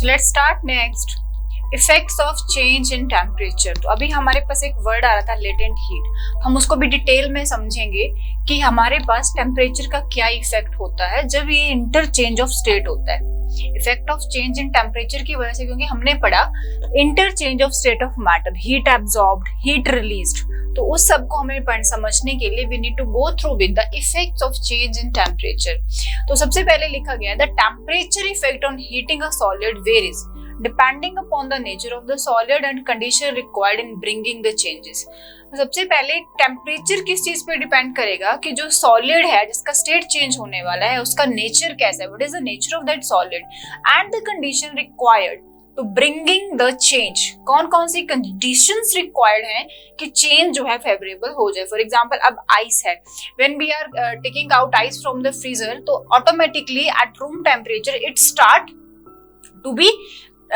So let's start next. Effects of change in temperature. तो अभी हमारे पास एक वर्ड आ रहा था लेटेंट हीट, हम उसको भी डिटेल में समझेंगे कि हमारे पास टेम्परेचर का क्या इफेक्ट होता है जब ये इंटरचेंज ऑफ स्टेट होता है। Effect of change in temperature की वजह से, क्योंकि हमने पढ़ा interchange of state of matter, heat absorbed, heat released, तो उस सब को हमें समझने के लिए we need to go through with the effects of change in temperature. तो सबसे पहले लिखा गया है the temperature effect on heating a solid varies depending upon the nature of the solid and condition required in bringing the changes। सबसे पहले temperature किस चीज पे डिपेंड करेगा कि जो सॉलिड है जिसका स्टेट चेंज होने वाला है उसका नेचर कैसा है, what is the nature of that solid and the condition required to bringing the change. कौन कौन सी कंडीशंस रिक्वायर्ड हैं कि चेंज जो है फेवरेबल हो जाए। फॉर एग्जांपल अब आइस है, when we are taking out ice from the freezer तो automatically at room temperature it start to be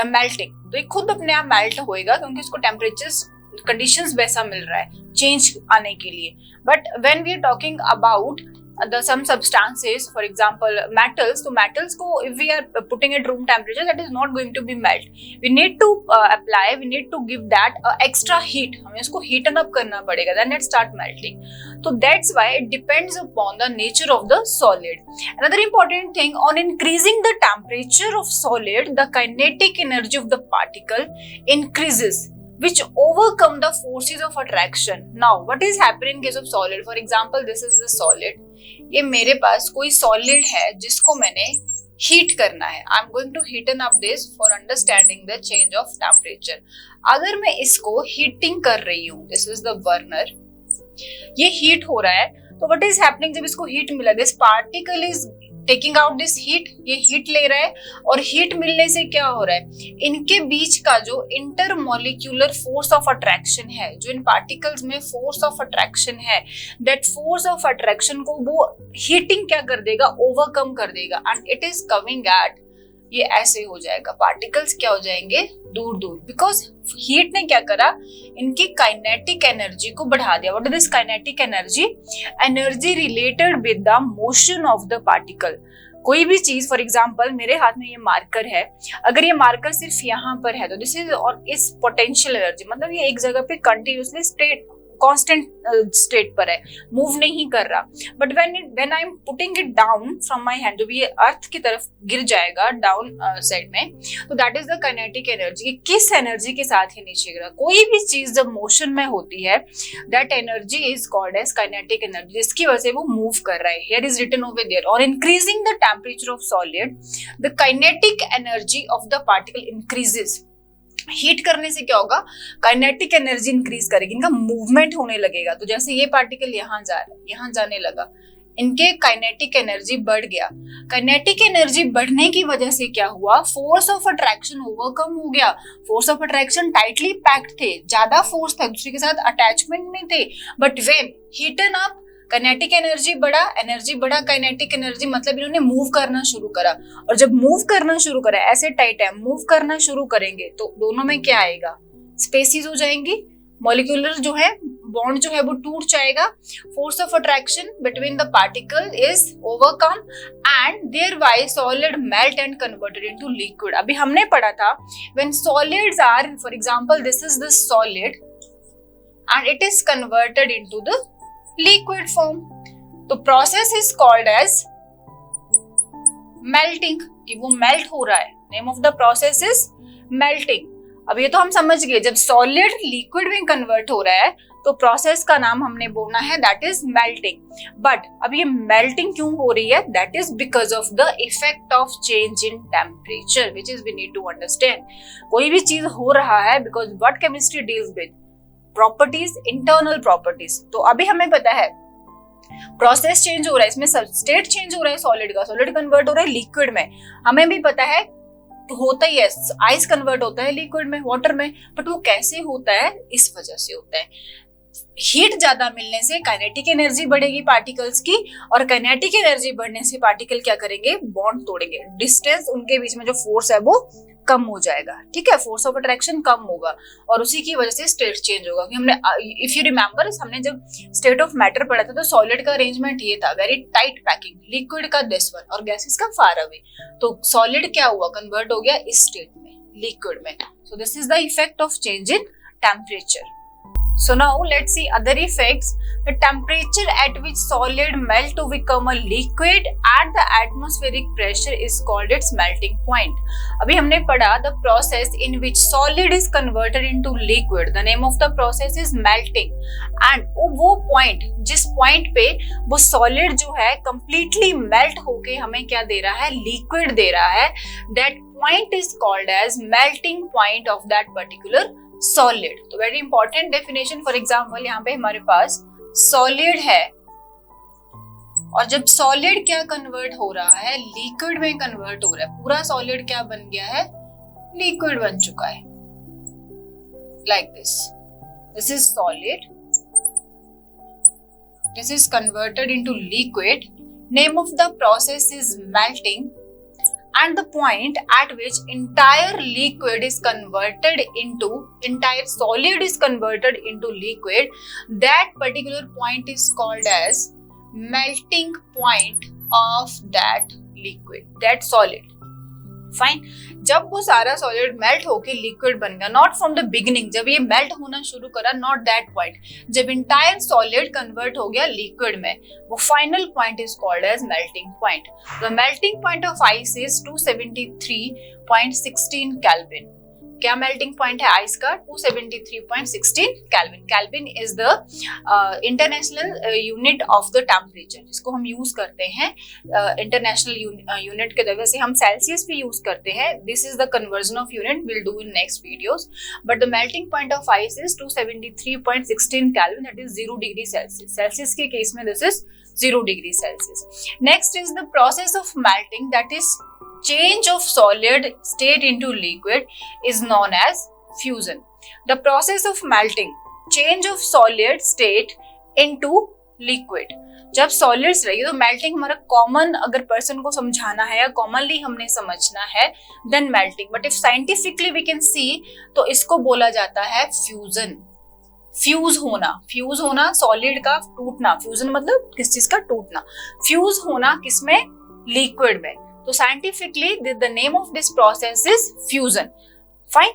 melting, तो ये खुद अपने आप मेल्ट होएगा क्योंकि इसको टेम्परेचर कंडीशंस वैसा मिल रहा है चेंज आने के लिए। But when we are talking about the some substances, for example metals, तो metals को if we are putting at room temperature that is not going to be melt, we need to apply, we need to give that extra heat, हमें उसको heaten up करना पड़ेगा, then it start melting। So that's why it depends upon the nature of the solid। Another important thing, on increasing the temperature of solid the kinetic energy of the particle increases which overcome the forces of attraction। Now what is happening in case of solid? For example this is the solid, ये मेरे पास कोई solid है जिसको मैंने heat करना है। I am going to heaten up this for understanding the change of temperature. अगर मैं इसको हीटिंग कर रही हूँ, दिस इज द बर्नर, ये हीट हो रहा है, तो व्हाट इज हैपनिंग जब इसको हीट मिला, this particle is taking out this heat, ये हीट ले रहा है और हीट मिलने से क्या हो रहा है, इनके बीच का जो इंटरमॉलिक्यूलर फोर्स ऑफ अट्रैक्शन है, जो इन पार्टिकल्स में फोर्स ऑफ अट्रैक्शन है, दैट फोर्स ऑफ अट्रैक्शन को वो हीटिंग क्या कर देगा, ओवरकम कर देगा and it is coming at, ये ऐसे हो जाएगा, पार्टिकल्स क्या हो जाएंगे दूर दूर, बिकॉज हीट ने क्या करा, इनकी काइनेटिक एनर्जी को बढ़ा दिया। What is this kinetic energy? Energy related with the motion of the particle. कोई भी चीज, फॉर एग्जाम्पल मेरे हाथ में ये मार्कर है, अगर ये मार्कर सिर्फ यहाँ पर है तो दिस इज और इस पोटेंशियल एनर्जी, मतलब ये एक जगह पे कंटिन्यूसली स्टेट कांस्टेंट स्टेट पर है, मूव नहीं कर रहा। But when I am putting it down from my hand, जब ये अर्थ की तरफ गिर जाएगा डाउन साइड में, तो that is the kinetic energy. किस एनर्जी के साथ ही नीचे गिरा, कोई भी चीज जब मोशन में होती है that energy is called as kinetic energy, जिसकी वजह से वो मूव कर रहा है। Here is written over there, और increasing the temperature of solid the kinetic energy of the particle increases. Heat करने से क्या होगा, काइनेटिक एनर्जी इंक्रीज करेगी, इनका मूवमेंट होने लगेगा। तो जैसे ये पार्टिकल यहाँ जा रहा है, यहाँ जाने लगा, इनके काइनेटिक एनर्जी बढ़ गया। काइनेटिक एनर्जी बढ़ने की वजह से क्या हुआ, फोर्स ऑफ अट्रैक्शन ओवरकम हो गया। Force of attraction tightly packed थे, ज्यादा फोर्स था, दूसरे के साथ अटैचमेंट में थे। But when Heaton up, kinetic energy बढ़ा, काइनेटिक एनर्जी मतलब इन्होंने मूव करना शुरू करा, और जब मूव करना शुरू करा, ऐसे टाइट है, मूव करना शुरू करेंगे तो दोनों में क्या आएगा, स्पेसिस हो जाएंगी, मॉलिक्यूलर जो है बॉन्ड जो है वो टूट जाएगा, force of attraction between the particle is overcome and thereby solid melt and converted into liquid. अभी हमने पढ़ा था when solids are, for example this is the solid and it is converted into the liquid form, तो process is called as melting, कि वो melt हो रहा है। Name of the process is melting. अब ये तो हम समझ गए, जब सॉलिड लिक्विड में कन्वर्ट हो रहा है तो प्रोसेस का नाम हमने बोलना है दैट इज मेल्टिंग। बट अब ये मेल्टिंग क्यों हो रही है, that is because of the effect of change in temperature, which is we need to understand. कोई भी चीज हो रहा है because what chemistry deals with properties, internal properties. तो अभी हमें पता है प्रोसेस चेंज हो रहा है, इसमें स्टेट चेंज हो रहा है सॉलिड का, सॉलिड कन्वर्ट हो रहा है लिक्विड में। हमें भी पता है होता ही है, आइस कन्वर्ट होता है लिक्विड में, वाटर में, बट वो कैसे होता है, इस वजह से होता है हीट ज्यादा मिलने से काइनेटिक एनर्जी बढ़ेगी पार्टिकल्स की, और काइनेटिक एनर्जी बढ़ने से पार्टिकल क्या करेंगे, बॉन्ड तोड़ेंगे, डिस्टेंस उनके बीच में जो फोर्स है वो कम हो जाएगा, ठीक है, फोर्स ऑफ अट्रैक्शन कम होगा और उसी की वजह से स्टेट चेंज होगा। हमने इफ यू रिमेम्बर हमने जब स्टेट ऑफ मैटर पढ़ा था तो सॉलिड का अरेंजमेंट ये था, वेरी टाइट पैकिंग, लिक्विड का दिस वन और गैसेस का फार अवे। तो सॉलिड क्या हुआ, कन्वर्ट हो गया इस स्टेट में, लिक्विड में। So this is the effect of change in temperature. So now let's see other effects. The temperature at which solid melt to become a liquid at the atmospheric pressure is called its melting point. अभी हमने पढ़ा the process in which solid is converted into liquid. The name of the process is melting. And वो point, जिस point पे वो solid जो है completely melt होके हमें क्या दे रहा है, liquid दे रहा है, that point is called as melting point of that particular solid. तो very important definition, for example यहाँ पे हमारे पास सॉलिड है और जब सॉलिड क्या कन्वर्ट हो रहा है, लिक्विड में कन्वर्ट हो रहा है, पूरा सॉलिड क्या बन गया है, लिक्विड बन चुका है, like this is solid, this is converted into liquid, name of the process is melting and the point at which entire solid is converted into liquid, that particular point is called as melting point of that liquid, that solid. Fine. जब वो सारा solid melt होके liquid बन गया, not from the beginning, जब ये melt होना शुरू करा, नॉट दैट पॉइंट, जब इंटायर सॉलिड कन्वर्ट हो गया लिक्विड में, वो final point is called as melting point. The melting point of ice is 273.16 kelvin. क्या मेल्टिंग पॉइंट है आइस का, 273.16 kelvin. Kelvin is the international unit of the temperature, जिसको हम यूज करते हैं इंटरनेशनल यूनिट के तरह से हम सेल्सियस भी यूज करते हैं। This is the conversion of unit, will do in next videos, but the melting point of ice is 273.16 kelvin, that is 0 degree Celsius. Celsius के केस में this is 0 degree Celsius. Next is the process of melting, that is change of solid state into liquid, is known as fusion. The process of melting, change of solid state into liquid. जब solids रही तो melting हमारा common, अगर person को समझाना है या commonly हमने समझना है, then melting. But if scientifically we can see, तो इसको बोला जाता है फ्यूजन। फ्यूज होना सॉलिड का टूटना, फ्यूजन मतलब किस चीज का टूटना, फ्यूज होना किसमें, लिक्विड में। So scientifically, the name of this process is fusion. Fine.